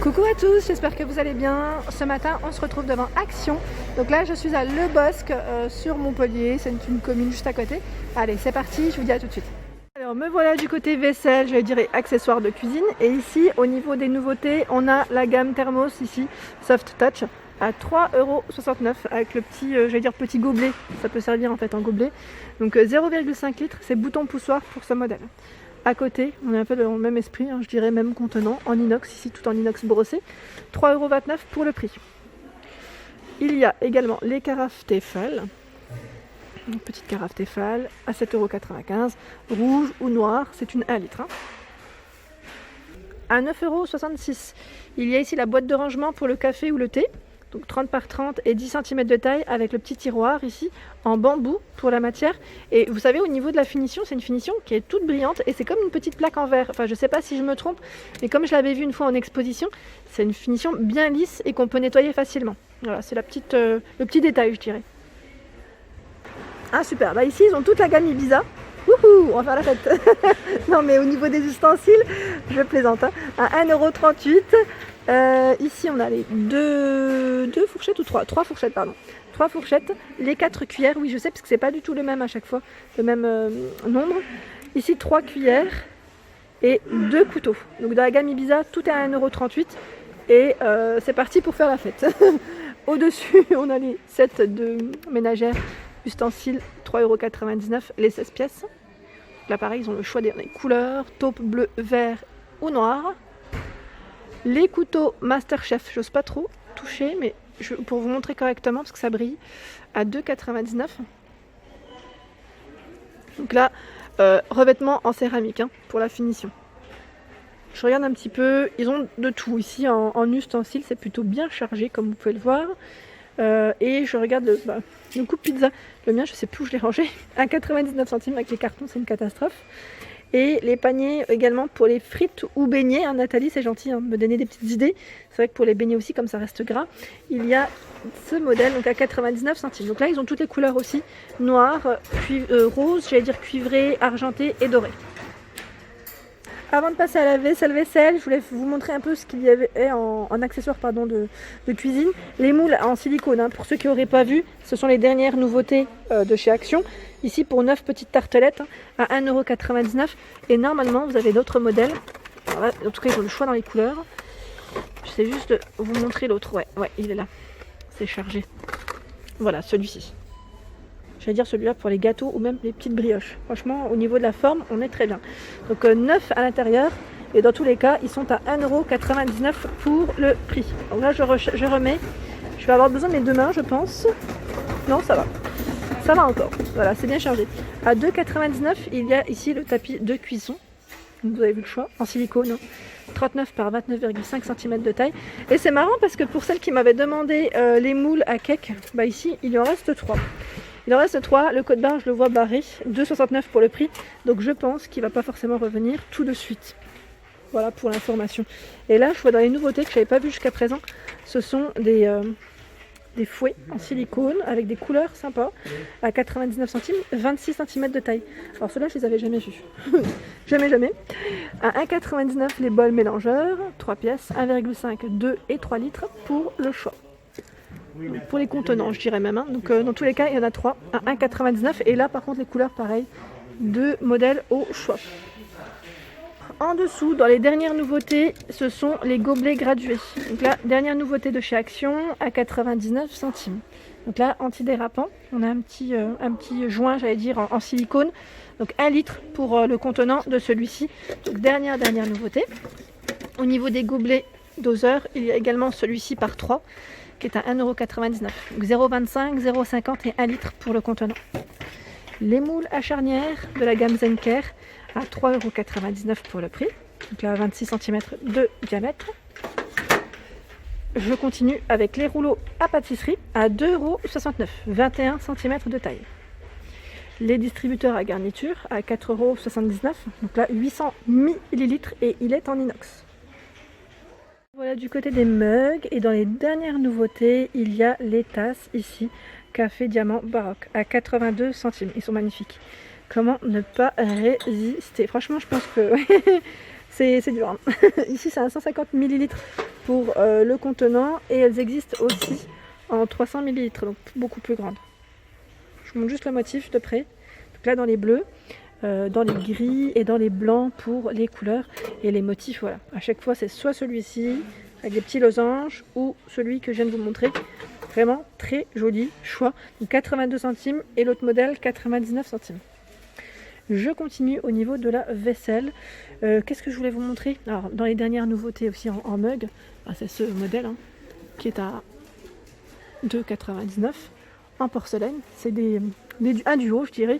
Coucou à tous, j'espère que vous allez bien. Ce matin, on se retrouve devant Action. Donc là, je suis à Le Bosc sur Montpellier. C'est une commune juste à côté. Allez, c'est parti, je vous dis à tout de suite. Alors, me voilà du côté vaisselle, je vais dire accessoires de cuisine. Et ici, au niveau des nouveautés, on a la gamme Thermos ici, Soft Touch, à 3,69 € avec le petit, petit gobelet. Ça peut servir en fait en gobelet. Donc 0,5 litres, c'est bouton poussoir pour ce modèle. À côté, on est un peu dans le même esprit, je dirais même contenant, en inox, ici tout en inox brossé, 3,29 € pour le prix. Il y a également les carafes Tefal, une petite carafe Tefal à 7,95 €, rouge ou noire, c'est une 1 litre. À 9,66 €, il y a ici la boîte de rangement pour le café ou le thé, donc 30 par 30 et 10 cm de taille avec le petit tiroir ici en bambou pour la matière. Et vous savez, au niveau de la finition, c'est une finition qui est toute brillante et c'est comme une petite plaque en verre. Enfin, je sais pas si je me trompe, mais comme je l'avais vu une fois en exposition, c'est une finition bien lisse et qu'on peut nettoyer facilement. Voilà, c'est le petit détail, je dirais. Ah super, bah ici ils ont toute la gamme Ibiza. Wouhou, on va faire la fête. Non mais au niveau des ustensiles, je plaisante, à 1,38 €. Ici on a les deux fourchettes ou trois fourchettes, pardon. 3 fourchettes, les 4 cuillères, oui je sais parce que c'est pas du tout le même à chaque fois, le même nombre. Ici 3 cuillères et 2 couteaux. Donc dans la gamme Ibiza, tout est à 1,38 € et c'est parti pour faire la fête. Au-dessus, on a les sets de ménagères ustensiles, 3,99 €, les 16 pièces. Là pareil, ils ont le choix des couleurs, taupe, bleu, vert ou noir. Les couteaux Masterchef, j'ose pas trop toucher, mais pour vous montrer correctement parce que ça brille, à 2,99 €. Donc là, revêtement en céramique pour la finition. Je regarde un petit peu, ils ont de tout ici en ustensiles, c'est plutôt bien chargé comme vous pouvez le voir. Et je regarde le coupe pizza, le mien je sais plus où je l'ai rangé, à 99 centimes avec les cartons, c'est une catastrophe. Et les paniers également pour les frites ou beignets, Nathalie c'est gentil de me donner des petites idées, c'est vrai que pour les beignets aussi comme ça reste gras, il y a ce modèle donc à 99 centimes. Donc là ils ont toutes les couleurs aussi, noir, rose, j'allais dire cuivré, argenté et doré. Avant de passer à la vaisselle, je voulais vous montrer un peu ce qu'il y avait en accessoires de cuisine. Les moules en silicone, pour ceux qui n'auraient pas vu, ce sont les dernières nouveautés de chez Action. Ici pour 9 petites tartelettes à 1,99 €. Et normalement, vous avez d'autres modèles. Alors là, en tout cas, ils ont le choix dans les couleurs. J'essaie juste de vous montrer l'autre. Ouais, il est là. C'est chargé. Voilà, celui-ci. J'allais dire celui-là pour les gâteaux ou même les petites brioches. Franchement, au niveau de la forme, on est très bien. Donc 9 à l'intérieur. Et dans tous les cas, ils sont à 1,99 € pour le prix. Donc là, je remets. Je vais avoir besoin de mes deux mains, je pense. Non, ça va. Ça va encore. Voilà, c'est bien chargé. À 2,99 €, il y a ici le tapis de cuisson. Vous avez vu le choix, en silicone. 39 par 29,5 cm de taille. Et c'est marrant parce que pour celles qui m'avaient demandé les moules à cake, ici, il en reste 3. Il en reste 3, le code barre je le vois barré, 2,69 € pour le prix, donc je pense qu'il ne va pas forcément revenir tout de suite. Voilà pour l'information. Et là je vois dans les nouveautés que je n'avais pas vu jusqu'à présent, ce sont des fouets en silicone avec des couleurs sympas, à 99 centimes, 26 cm de taille. Alors ceux-là je les avais jamais vus, jamais. À 1,99 € les bols mélangeurs, 3 pièces, 1,5, 2 et 3 litres pour le choix. Pour les contenants, je dirais même. Donc dans tous les cas, il y en a 3 à 1,99 €. Et là, par contre, les couleurs, pareil, 2 modèles au choix. En dessous, dans les dernières nouveautés, ce sont les gobelets gradués. Donc là, dernière nouveauté de chez Action, à 99 centimes. Donc là, antidérapant. On a un petit joint, j'allais dire, en silicone. Donc 1 litre pour le contenant de celui-ci. Donc dernière nouveauté. Au niveau des gobelets doseurs, il y a également celui-ci par 3. Qui est à 1,99 €. Donc 0,25, 0,50 et 1 litre pour le contenant. Les moules à charnière de la gamme Zenker à 3,99 € pour le prix. Donc là 26 cm de diamètre. Je continue avec les rouleaux à pâtisserie à 2,69 €, 21 cm de taille. Les distributeurs à garniture à 4,79 €. Donc là 800 ml et il est en inox. Voilà du côté des mugs et dans les dernières nouveautés, il y a les tasses ici, café diamant baroque à 82 centimes. Ils sont magnifiques. Comment ne pas résister? Franchement, je pense que c'est dur. Ici, c'est à 150 ml pour le contenant et elles existent aussi en 300 ml, donc beaucoup plus grandes. Je vous montre juste le motif de près. Donc là dans les bleus, dans les gris et dans les blancs pour les couleurs et les motifs. Voilà, à chaque fois c'est soit celui-ci avec des petits losanges ou celui que je viens de vous montrer. Vraiment très joli choix. Donc 82 centimes et l'autre modèle 99 centimes. Je continue au niveau de la vaisselle. Qu'est-ce que je voulais vous montrer? Alors dans les dernières nouveautés aussi en mug, c'est ce modèle qui est à 2,99 en porcelaine. C'est un duo, je dirais.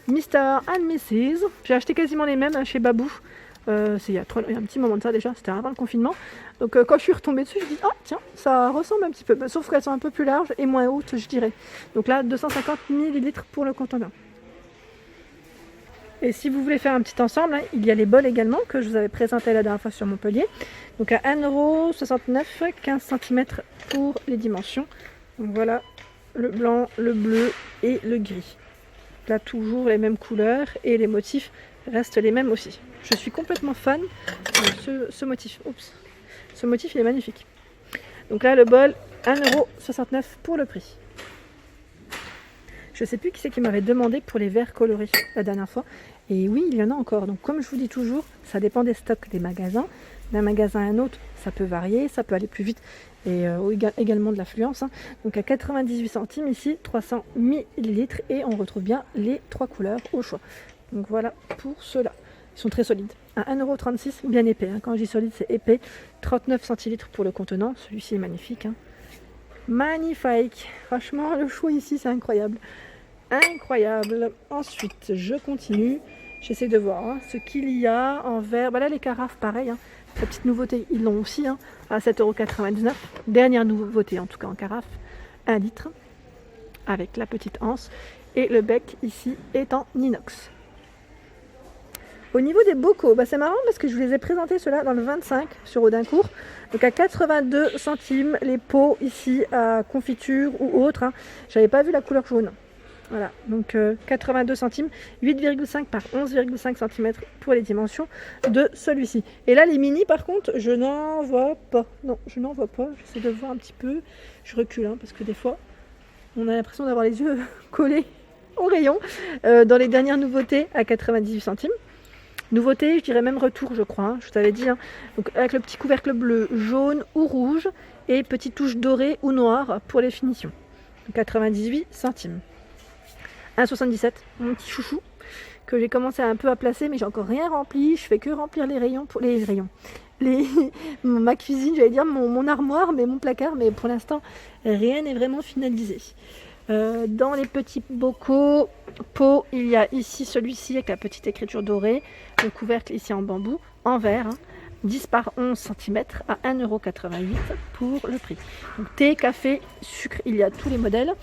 Mr. and Mrs. J'ai acheté quasiment les mêmes chez Babou. C'est il y a un petit moment de ça déjà, c'était avant le confinement. Donc quand je suis retombée dessus, je dis ah tiens, ça ressemble un petit peu, sauf qu'elles sont un peu plus larges et moins hautes, je dirais. Donc là, 250 ml pour le contenant. Et si vous voulez faire un petit ensemble, il y a les bols également que je vous avais présenté la dernière fois sur Montpellier. Donc à 1,69 €, 15 cm pour les dimensions. Donc voilà, le blanc, le bleu et le gris. Là toujours les mêmes couleurs et les motifs restent les mêmes aussi. Je suis complètement fan de ce motif. Oups. Ce motif il est magnifique. Donc là le bol 1,69 € pour le prix. Je ne sais plus qui c'est qui m'avait demandé pour les verres colorés la dernière fois. Et oui, il y en a encore. Donc comme je vous dis toujours, ça dépend des stocks des magasins. D'un magasin à un autre, ça peut varier, ça peut aller plus vite. Et également de l'affluence. Donc à 98 centimes ici, 300 ml. Et on retrouve bien les 3 couleurs au choix. Donc voilà pour ceux-là. Ils sont très solides. À 1,36 €, bien épais. Quand je dis solide, c'est épais. 39 centilitres pour le contenant. Celui-ci est magnifique. Magnifique. Franchement, le choix ici, c'est incroyable. Incroyable. Ensuite, je continue. J'essaie de voir ce qu'il y a en verre. Là, les carafes, pareil. La petite nouveauté, ils l'ont aussi à 7,99 €. Dernière nouveauté, en tout cas en carafe. 1 litre. Avec la petite anse. Et le bec, ici, est en inox. Au niveau des bocaux, c'est marrant parce que je vous les ai présentés ceux-là dans le 25 sur Audincourt. Donc à 82 centimes les pots ici à confiture ou autre. J'avais pas vu la couleur jaune. Voilà, donc 82 centimes, 8,5 par 11,5 cm pour les dimensions de celui-ci. Et là les mini par contre, je n'en vois pas. Non, je n'en vois pas. J'essaie de voir un petit peu. Je recule parce que des fois, on a l'impression d'avoir les yeux collés au rayon. Dans les dernières nouveautés à 98 centimes. Nouveauté, je dirais même retour, je crois. Je vous avais dit. Donc avec le petit couvercle bleu, jaune ou rouge et petite touche dorée ou noire pour les finitions. 98 centimes. 1,77, mon petit chouchou que j'ai commencé un peu à placer, mais j'ai encore rien rempli. Je fais que remplir les rayons pour les rayons. Ma cuisine, j'allais dire mon armoire, mais mon placard, mais pour l'instant rien n'est vraiment finalisé. Dans les petits bocaux pots, il y a ici celui-ci avec la petite écriture dorée, le couvercle ici en bambou, en verre, 10 par 11 cm à 1,88 € pour le prix. Donc thé, café, sucre, il y a tous les modèles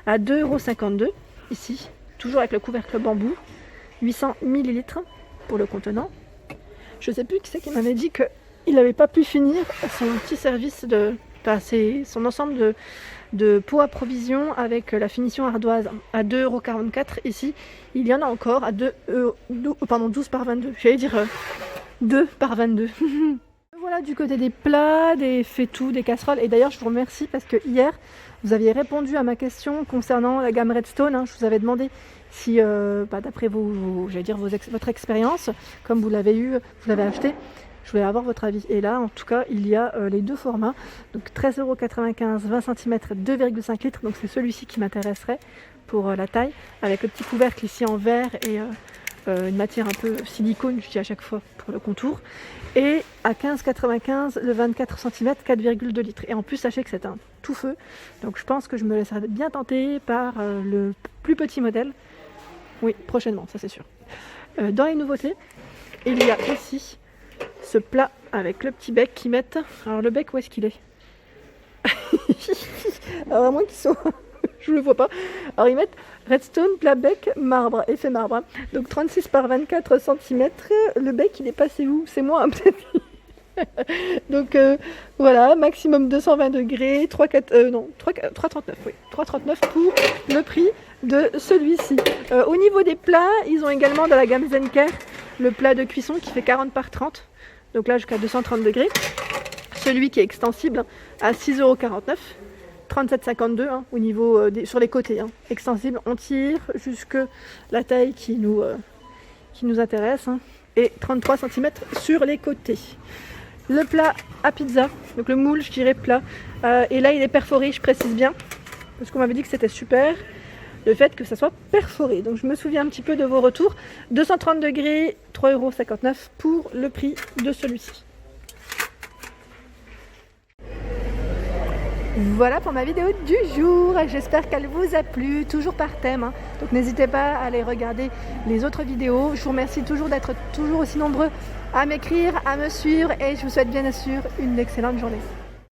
à 2,52 € ici, toujours avec le couvercle bambou, 800 ml pour le contenant. Je ne sais plus qui c'est qui m'avait dit qu'il n'avait pas pu finir son petit service son ensemble de pots à provision avec la finition ardoise à 2,44 € ici. Il y en a encore à 12 par 22. J'allais dire 2 par 22. Voilà du côté des plats, des faitout, des casseroles. Et d'ailleurs je vous remercie parce que hier vous aviez répondu à ma question concernant la gamme Redstone. Je vous avais demandé si d'après votre expérience, comme vous l'avez acheté, je voulais avoir votre avis. Et là, en tout cas, il y a les deux formats. Donc 13,95 €, 20 cm, 2,5 litres. Donc c'est celui-ci qui m'intéresserait pour la taille. Avec le petit couvercle ici en verre et une matière un peu silicone, je dis à chaque fois, pour le contour. Et à 15,95 €, le 24 cm, 4,2 litres. Et en plus, sachez que c'est un tout feu. Donc je pense que je me laisserai bien tenter par le plus petit modèle. Oui, prochainement, ça c'est sûr. Dans les nouveautés, il y a ici ce plat avec le petit bec qu'ils mettent. Alors le bec, où est-ce qu'il est, alors à moins qu'il soit... je ne le vois pas. Alors ils mettent Redstone, plat bec, marbre, effet marbre. Donc 36 par 24 cm. Le bec, il est passé où? C'est moi, peut-être. Donc voilà, maximum 220 degrés, 3,39, oui, 3,39 pour le prix de celui-ci. Au niveau des plats, ils ont également dans la gamme Zenker le plat de cuisson qui fait 40 par 30, donc là jusqu'à 230 degrés. celui qui est extensible à 6,49 €. 37,52 hein, au niveau sur les côtés. Hein. Extensible, on tire jusque la taille qui nous intéresse. Hein. Et 33 cm sur les côtés. Le plat à pizza, donc le moule, je dirais plat. Et là, il est perforé, je précise bien, parce qu'on m'avait dit que c'était super, le fait que ça soit perforé. Donc je me souviens un petit peu de vos retours. 230 degrés, 3,59 € pour le prix de celui-ci. Voilà pour ma vidéo du jour, j'espère qu'elle vous a plu, toujours par thème, hein. Donc n'hésitez pas à aller regarder les autres vidéos. Je vous remercie toujours d'être toujours aussi nombreux à m'écrire, à me suivre et je vous souhaite bien sûr une excellente journée.